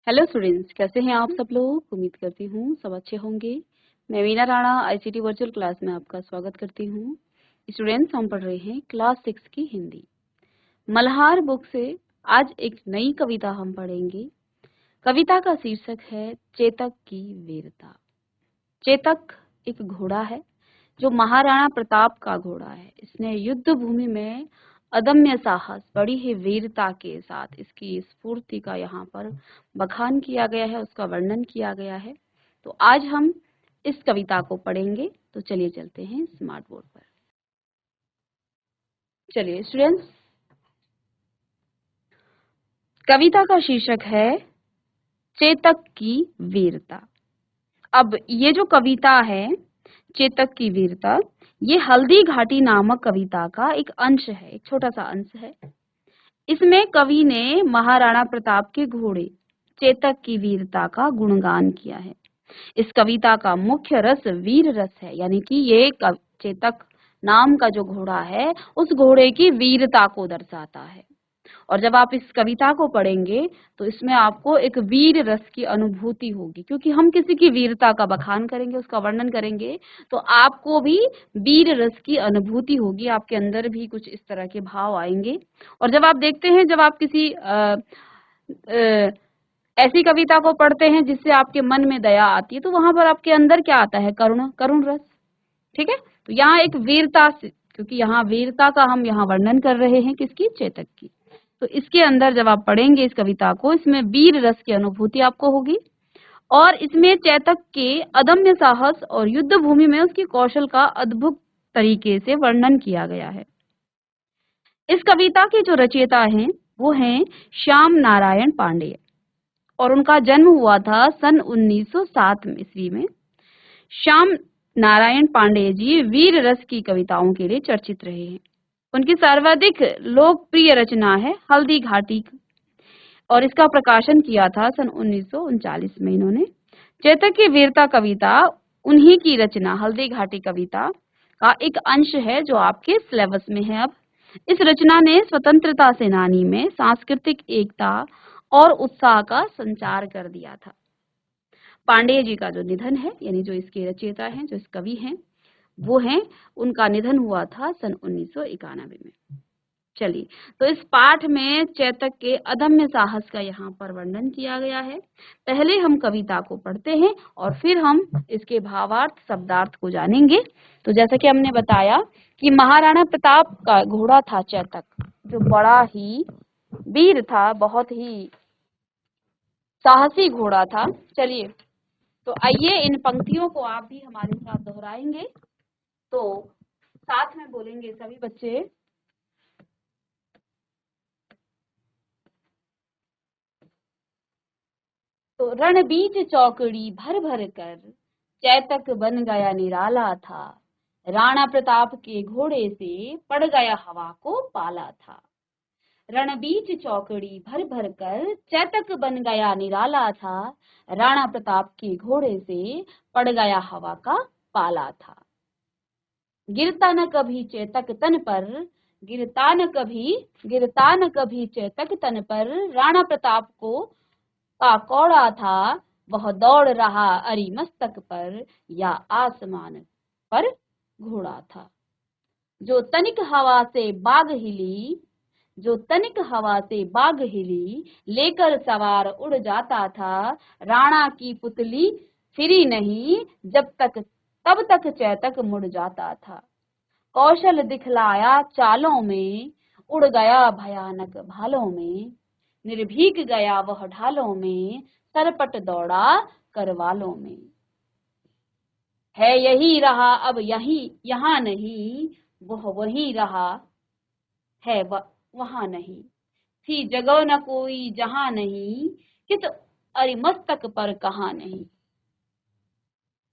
Hello students, कैसे हैं आप सब लोग। उम्मीद करती हूँ सब अच्छे होंगे। मैं Veena Rana ICT virtual class में आपका स्वागत करती हूँ। स्टूडेंट्स, हम पढ़ रहे हैं क्लास 6 की हिंदी मल्हार बुक से। आज एक नई कविता हम पढ़ेंगे। कविता का शीर्षक है चेतक की वीरता। चेतक एक घोड़ा है जो महाराणा प्रताप का घोड़ा है। इसने युद्ध भूमि में अदम्य साहस, बड़ी ही वीरता के साथ इसकी स्फूर्ति का यहाँ पर बखान किया गया है, उसका वर्णन किया गया है। तो आज हम इस कविता को पढ़ेंगे। तो चलिए चलते हैं स्मार्ट बोर्ड पर। चलिए स्टूडेंट्स, कविता का शीर्षक है चेतक की वीरता। अब ये जो कविता है चेतक की वीरता, ये हल्दी घाटी नामक कविता का एक अंश है, एक छोटा सा अंश है। इसमें कवि ने महाराणा प्रताप के घोड़े चेतक की वीरता का गुणगान किया है। इस कविता का मुख्य रस वीर रस है, यानी कि ये चेतक नाम का जो घोड़ा है उस घोड़े की वीरता को दर्शाता है। और जब आप इस कविता को पढ़ेंगे तो इसमें आपको एक वीर रस की अनुभूति होगी, क्योंकि हम किसी की वीरता का बखान करेंगे, उसका वर्णन करेंगे, तो आपको भी वीर रस की अनुभूति होगी, आपके अंदर भी कुछ इस तरह के भाव आएंगे। और जब आप देखते हैं, जब आप किसी ऐसी कविता को पढ़ते हैं जिससे आपके मन में दया आती है, तो वहां पर आपके अंदर क्या आता है? करुण, करुण रस। ठीक है, तो यहाँ एक वीरता से, क्योंकि यहाँ वीरता का हम यहाँ वर्णन कर रहे हैं, किसकी? चेतक की। तो इसके अंदर जब आप पढ़ेंगे इस कविता को, इसमें वीर रस की अनुभूति आपको होगी। और इसमें चेतक के अदम्य साहस और युद्ध भूमि में उसकी कौशल का अद्भुत तरीके से वर्णन किया गया है। इस कविता के जो रचयिता हैं वो हैं श्याम नारायण पांडेय, और उनका जन्म हुआ था सन 1907 ईस्वी में। श्याम नारायण पांडेय जी वीर रस की कविताओं के लिए चर्चित रहे हैं। उनकी सर्वाधिक लोकप्रिय रचना है हल्दी घाटी, और इसका प्रकाशन किया था सन 1939 में इन्होंने। चेतक की वीरता कविता उन्हीं की रचना हल्दी घाटी कविता का एक अंश है जो आपके सिलेबस में है। अब इस रचना ने स्वतंत्रता सेनानी में सांस्कृतिक एकता और उत्साह का संचार कर दिया था। पांडेय जी का जो निधन है, यानी जो इसके रचयिता हैं, जो इस कवि हैं, वो हैं, उनका निधन हुआ था सन 1991 में। चलिए, तो इस पाठ में चेतक के अदम्य साहस का यहाँ पर वर्णन किया गया है। पहले हम कविता को पढ़ते हैं और फिर हम इसके भावार्थ शब्दार्थ को जानेंगे। तो जैसा कि हमने बताया कि महाराणा प्रताप का घोड़ा था चेतक, जो बड़ा ही वीर था, बहुत ही साहसी घोड़ा था। चलिए, तो आइए इन पंक्तियों को आप भी हमारे साथ दोहराएंगे, तो साथ में बोलेंगे सभी बच्चे। तो रण बीच चौकड़ी भर भर कर चेतक बन गया निराला था, राणा प्रताप के घोड़े से पड़ गया हवा को पाला था। रण बीच चौकड़ी भर भर कर चेतक बन गया निराला था, राणा प्रताप के घोड़े से पड़ गया हवा का पाला था। गिरता न कभी चेतक तन पर, गिरता न कभी चेतक तन पर, राणा प्रताप को का कौड़ा था, वह दौड़ रहा अरि मस्तक पर, या आसमान पर घोड़ा था। जो तनिक हवा से बाग हिली, जो तनिक हवा से बाग हिली, लेकर सवार उड़ जाता था, राणा की पुतली फिरी नहीं, तब तक चेतक मुड़ जाता था। कौशल दिखलाया चालों में, उड़ गया भयानक भालों में, निर्भीक गया वह ढालों में, सरपट दौड़ा करवालों में। है यही रहा अब यही यहाँ नहीं, वह वही रहा है वहां नहीं, थी जगह न कोई जहां नहीं, कित अरिमस्तक पर कहां नहीं।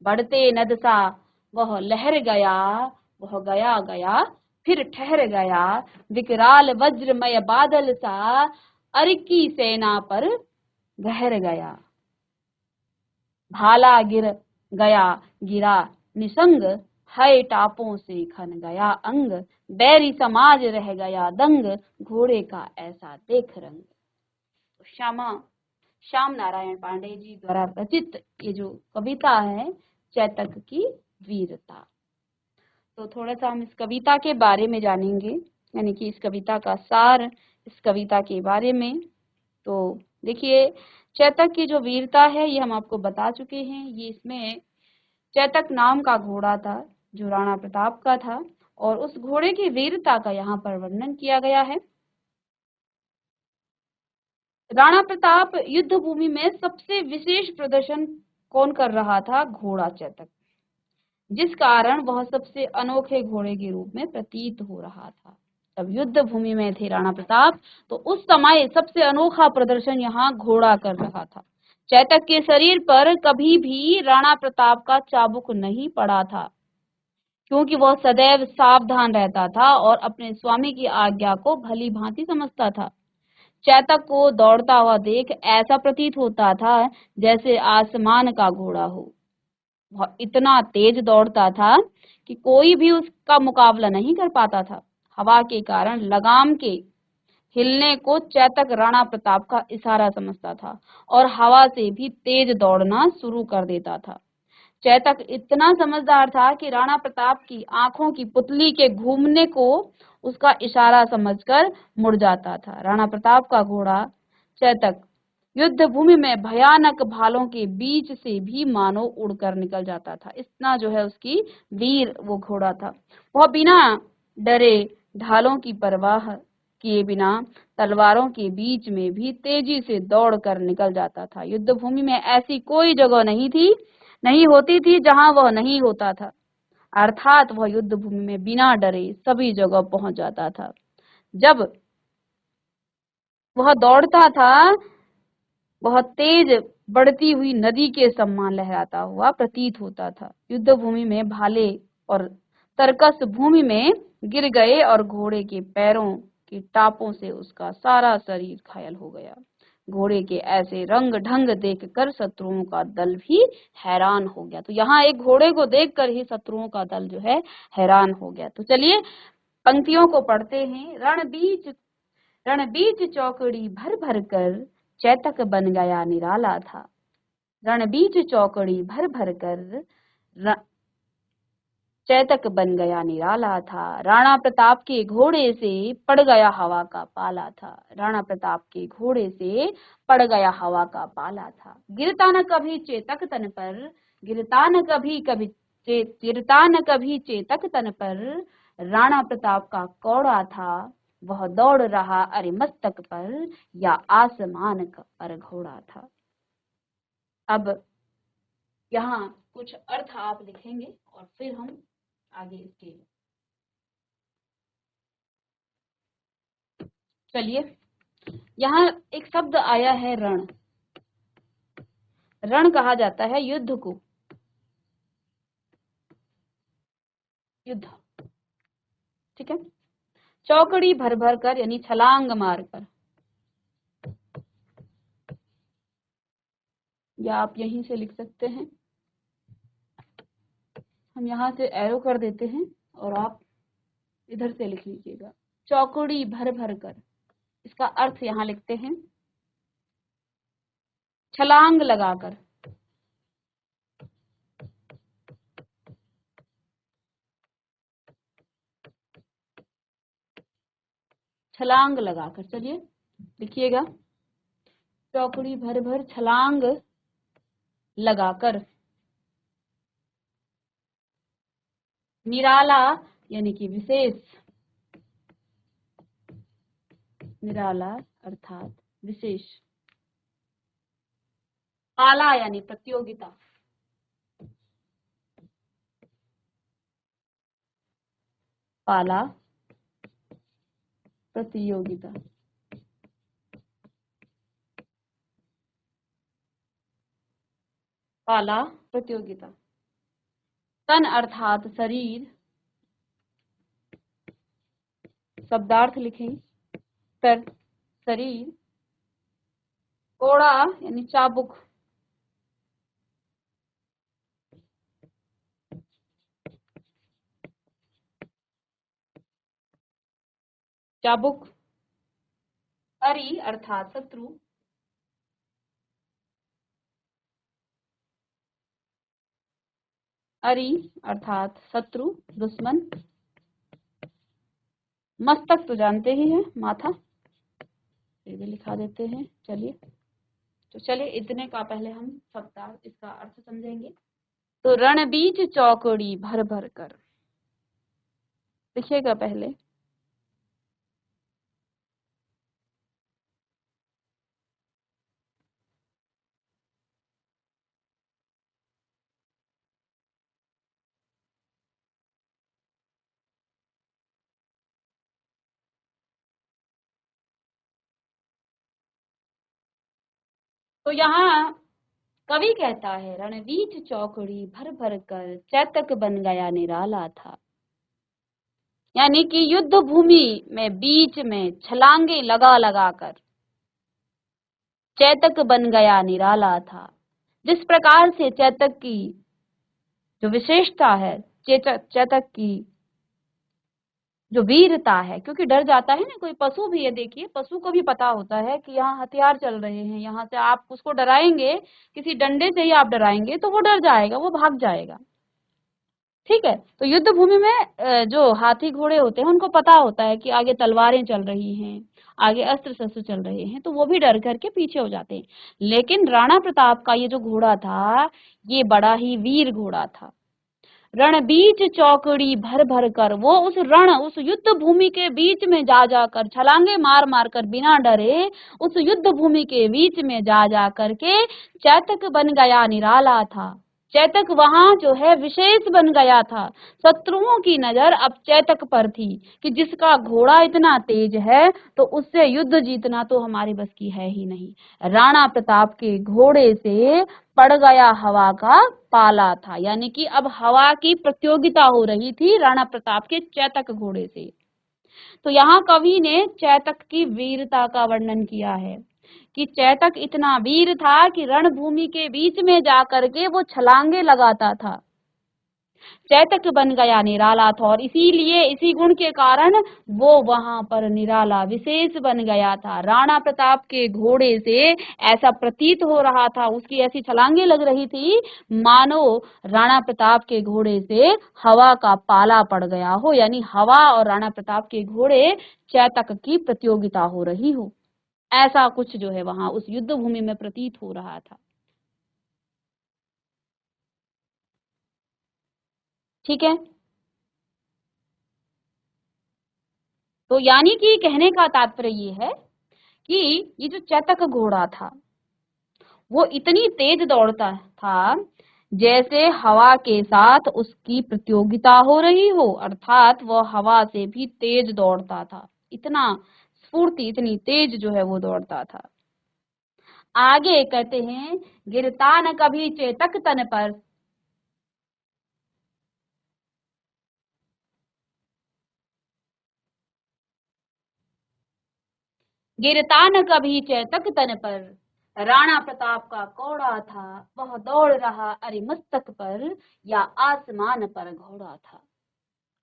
बढ़ते नद सा वह लहर गया, वह गया गया फिर ठहर गया, विकराल वज्रमय बादल सा अरि की सेना पर गहर गया। भाला गिर गया गिरा निसंग, है टापों से खन गया अंग, बैरी समाज रह गया दंग, घोड़े का ऐसा देख रंग। श्याम नारायण पांडे जी द्वारा रचित ये जो कविता है चैतक की वीरता। तो थोड़ा सा हम इस कविता के बारे में जानेंगे, यानी कि इस कविता का सार, इस कविता के बारे में। तो देखिए, चैतक की जो वीरता है ये हम आपको बता चुके हैं। ये इसमें चैतक नाम का घोड़ा था जो राणा प्रताप का था, और उस घोड़े की वीरता का यहाँ पर वर्णन किया गया है। राणा प्रताप युद्ध भूमि में सबसे विशेष प्रदर्शन कौन कर रहा था? घोड़ा चैतक, जिस कारण वह सबसे अनोखे घोड़े के रूप में प्रतीत हो रहा था। तब युद्ध भूमि में थे राणा प्रताप, तो उस समय सबसे अनोखा प्रदर्शन यहाँ घोड़ा कर रहा था। चैतक के शरीर पर कभी भी राणा प्रताप का चाबुक नहीं पड़ा था, क्योंकि वह सदैव सावधान रहता था और अपने स्वामी की आज्ञा को भली भांति समझता था। चैतक को दौड़ता हुआ देख ऐसा प्रतीत होता था जैसे आसमान का घोड़ा हो। वह इतना तेज दौड़ता था कि कोई भी उसका मुकाबला नहीं कर पाता था। हवा के कारण लगाम के हिलने को चैतक राणा प्रताप का इशारा समझता था और हवा से भी तेज दौड़ना शुरू कर देता था। चैतक इतना समझदार था कि राणा प्रताप की आंखों की पुतली के घूमने को उसका इशारा समझकर मुड़ जाता था। राणा प्रताप का घोड़ा चैतक युद्ध भूमि में भयानक भालों के बीच से भी मानो उड़कर निकल जाता था। इतना जो है उसकी वीर वो घोड़ा था। वह बिना डरे, ढालों की परवाह किए बिना, तलवारों के बीच में भी तेजी से दौड़कर निकल जाता था। युद्ध भूमि में ऐसी कोई जगह नहीं होती थी जहां वह नहीं होता था। अर्थात वह युद्ध भूमि में बिना डरे सभी जगह पहुंच जाता था। जब वह दौड़ता था, वह तेज बढ़ती हुई नदी के समान लहराता हुआ प्रतीत होता था। युद्ध भूमि में भाले और तरकस भूमि में गिर गए और घोड़े के पैरों की टापों से उसका सारा शरीर घायल हो गया। घोड़े के ऐसे रंग ढंग देखकर शत्रुओं का दल भी हैरान हो गया। तो यहाँ एक घोड़े को देखकर ही शत्रुओं का दल जो है हैरान हो गया। तो चलिए पंक्तियों को पढ़ते हैं। रण बीच चौकड़ी भर भर कर चैतक बन गया निराला था। रण बीच चौकड़ी भर भर कर चैतक बन गया निराला था। राणा प्रताप के घोड़े से पड़ गया हवा का पाला था। राणा प्रताप के घोड़े से पड़ गया हवा का पाला था। गिरता न कभी चेतक तन पर, गिरता न कभी चेतक तन पर, राणा प्रताप का कौड़ा था, वह दौड़ रहा अरे मस्तक पर, या आसमान पर घोड़ा था। अब यहाँ कुछ अर्थ आप लिखेंगे और फिर हम आगे इसके। चलिए, यहाँ एक शब्द आया है रण। रण कहा जाता है युद्ध को, युद्ध, ठीक है। चौकड़ी भर भर कर यानी छलांग मार कर, या आप यहीं से लिख सकते हैं। हम यहाँ से एरो कर देते हैं और आप इधर से लिख लीजिएगा। चौकड़ी भर भर कर, इसका अर्थ यहाँ लिखते हैं छलांग लगाकर। छलांग लगाकर, चलिए लिखिएगा। चौकड़ी भर भर छलांग लगाकर, निराला यानी कि विशेष, निराला अर्थात विशेष, पाला यानी प्रतियोगिता, पाला प्रतियोगिता, पाला प्रतियोगिता। तन अर्थात शरीर, शब्दार्थ लिखें तर शरीर, कोड़ा यानी चाबुक, चाबुक। अरि अर्थात शत्रु, अरि अर्थात शत्रु, दुश्मन, मस्तक तो जानते ही हैं, माथा, ये भी लिखा देते हैं। चलिए, तो चलिए इतने का पहले हम शब्दार्थ इसका अर्थ समझेंगे। तो रणबीच चौकड़ी भर भर कर, लिखिएगा पहले। तो यहाँ कवि कहता है रणबीच चौकड़ी भर भर कर चैतक बन गया निराला था, यानी कि युद्ध भूमि में बीच में छलांगे लगा लगा कर चैतक बन गया निराला था। जिस प्रकार से चैतक की जो विशेषता है, चैतक की जो वीरता है, क्योंकि डर जाता है ना, कोई पशु भी है, देखिए पशु को भी पता होता है कि यहाँ हथियार चल रहे हैं, यहाँ से आप उसको डराएंगे, किसी डंडे से ही आप डराएंगे तो वो डर जाएगा, वो भाग जाएगा। ठीक है, तो युद्ध भूमि में जो हाथी घोड़े होते हैं उनको पता होता है कि आगे तलवारें चल रही हैं, आगे अस्त्र शस्त्र चल रहे हैं, तो वो भी डर करके पीछे हो जाते हैं। लेकिन राणा प्रताप का ये जो घोड़ा था, ये बड़ा ही वीर घोड़ा था। रणबीच चौकड़ी भर भर कर, वो उस युद्ध भूमि के बीच में जा जाकर छलांगे मार मार कर बिना डरे उस युद्ध भूमि के बीच में जा जा करके चैतक बन गया निराला था। चैतक वहां जो है विशेष बन गया था। शत्रुओं की नजर अब चैतक पर थी कि जिसका घोड़ा इतना तेज है तो उससे युद्ध जीतना तो हमारे बस की है ही नहीं। राणा प्रताप के घोड़े से पड़ गया हवा का पाला था, यानी कि अब हवा की प्रतियोगिता हो रही थी राणा प्रताप के चैतक घोड़े से। तो यहाँ कवि ने चैतक की वीरता का वर्णन किया है कि चैतक इतना वीर था कि रणभूमि के बीच में जाकर के वो छलांगे लगाता था, चैतक बन गया निराला था, और इसीलिए इसी गुण के कारण वो वहां पर निराला विशेष बन गया था। राणा प्रताप के घोड़े से ऐसा प्रतीत हो रहा था, उसकी ऐसी छलांगे लग रही थी मानो राणा प्रताप के घोड़े से हवा का पाला पड़ गया हो, यानी हवा और राणा प्रताप के घोड़े चैतक की प्रतियोगिता हो रही हो। ऐसा कुछ जो है वहां उस युद्ध भूमि में प्रतीत हो रहा था। ठीक है, तो यानी कि कहने का तात्पर्य ये है कि ये जो चैतक घोड़ा था वो इतनी तेज दौड़ता था जैसे हवा के साथ उसकी प्रतियोगिता हो रही हो, अर्थात वह हवा से भी तेज दौड़ता था, इतना स्फूर्ति, इतनी तेज जो है वो दौड़ता था। आगे कहते हैं गिरता न कभी चेतक तन पर, गिरता न कभी चेतक तन पर, राणा प्रताप का कौड़ा था वह दौड़ रहा अरे मस्तक पर, या आसमान पर घोड़ा था।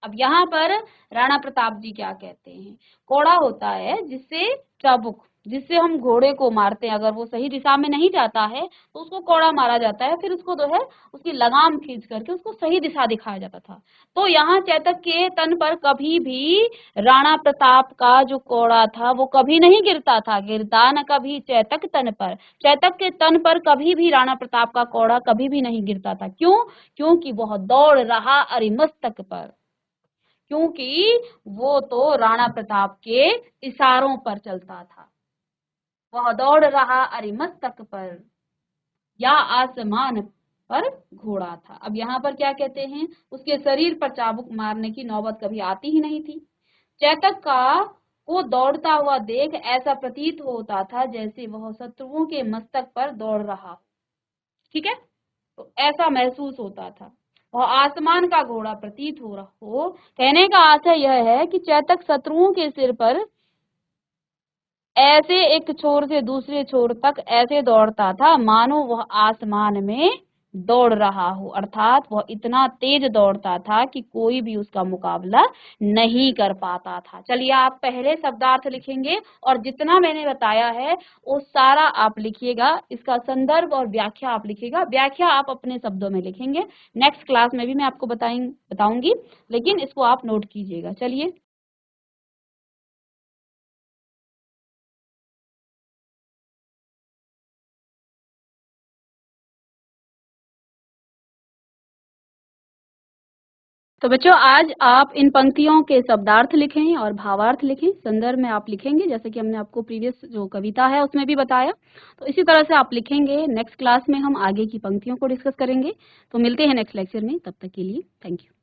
अब यहाँ पर राणा प्रताप जी क्या कहते हैं, कोड़ा होता है जिससे चाबुक, जिससे हम घोड़े को मारते हैं, अगर वो सही दिशा में नहीं जाता है तो उसको कोड़ा मारा जाता है, फिर उसको जो है उसकी लगाम खींच करके उसको सही दिशा दिखाया जाता था। तो यहाँ चैतक के तन पर कभी भी राणा प्रताप का जो कोड़ा था वो कभी नहीं गिरता था, गिरता न कभी चैतक तन पर, चैतक के तन पर कभी भी राणा प्रताप का कोड़ा कभी भी नहीं गिरता था। क्यों? क्योंकि वह दौड़ रहा अरिमस्तक पर, क्योंकि वो तो राणा प्रताप के इशारों पर चलता था। वह दौड़ रहा अरिमस्तक पर या आसमान पर घोड़ा था। अब यहाँ पर क्या कहते हैं, उसके शरीर पर चाबुक मारने की नौबत कभी आती ही नहीं थी। चैतक का को दौड़ता हुआ देख ऐसा प्रतीत होता था जैसे वह शत्रुओं के मस्तक पर दौड़ रहा हो। ठीक है, तो ऐसा महसूस होता था, वह आसमान का घोड़ा प्रतीत हो रहा हो। कहने का आशय यह है कि चैतक शत्रुओं के सिर पर ऐसे एक छोर से दूसरे छोर तक ऐसे दौड़ता था मानो वह आसमान में दौड़ रहा हो, अर्थात वह इतना तेज दौड़ता था कि कोई भी उसका मुकाबला नहीं कर पाता था। चलिए आप पहले शब्दार्थ लिखेंगे और जितना मैंने बताया है वो सारा आप लिखिएगा, इसका संदर्भ और व्याख्या आप लिखिएगा। व्याख्या आप अपने शब्दों में लिखेंगे, नेक्स्ट क्लास में भी मैं आपको बताऊंगी, लेकिन इसको आप नोट कीजिएगा। चलिए तो बच्चों आज आप इन पंक्तियों के शब्दार्थ लिखें और भावार्थ लिखें, संदर्भ में आप लिखेंगे जैसे कि हमने आपको प्रीवियस जो कविता है उसमें भी बताया। तो इसी तरह से आप लिखेंगे। नेक्स्ट क्लास में हम आगे की पंक्तियों को डिस्कस करेंगे। तो मिलते हैं नेक्स्ट लेक्चर में, तब तक के लिए थैंक यू।